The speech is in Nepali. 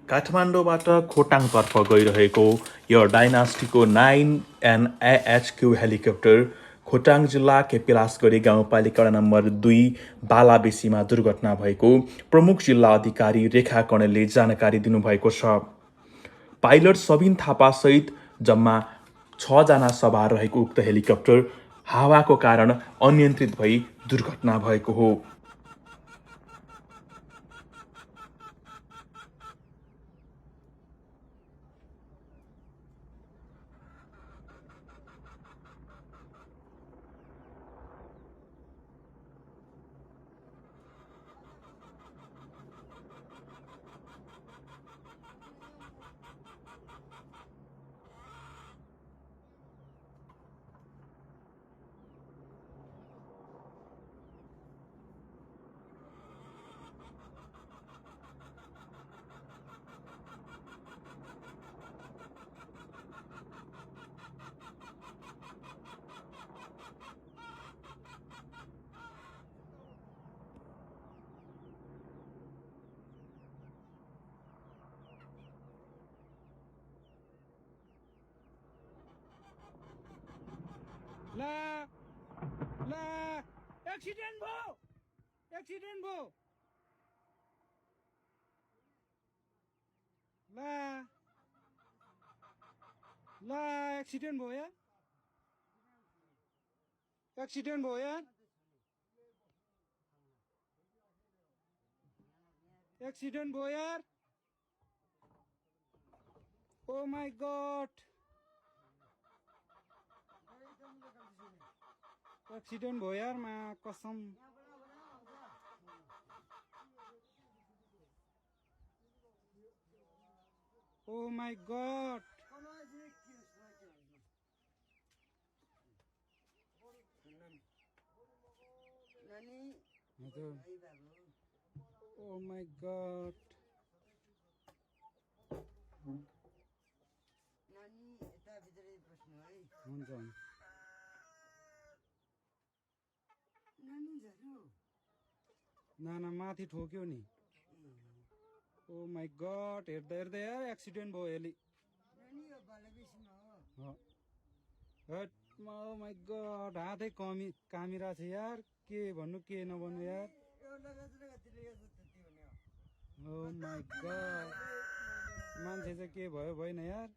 काठमाडौँबाट खोटाङतर्फ गइरहेको एयर डाइनास्टीको 9 NAHQ हेलिकप्टर खोटाङ जिल्ला केपिलासगढी गाउँपालिका वडा नम्बर 2 बालाबेसीमा दुर्घटना भएको प्रमुख जिल्ला अधिकारी रेखा कणेलले जानकारी दिनुभएको छ। पाइलट सबिन थापासहित जम्मा 6 जना सवार रहेको उक्त हेलिकप्टर हावाको कारण अनियन्त्रित भई दुर्घटना भएको हो। ला एक्सिडेन्ट भयो ला एक्सिडेन्ट भयो यार एक्सिडेन्ट भयो यार ओ माय गॉड एक्सिडेन्ट भयो यार मा कसम oh my god oh my god हुन्छ नाना माथि ठोक्यो नि ओ माय गॉड हेर्दा हेर्दै यार एक्सिडेन्ट भयो हेली ओ माय गॉड हातै कामिरा छ यार के भन्नु के नभन्नु यार ओ माय गॉड मान्छे चाहिँ के भयो भएन यार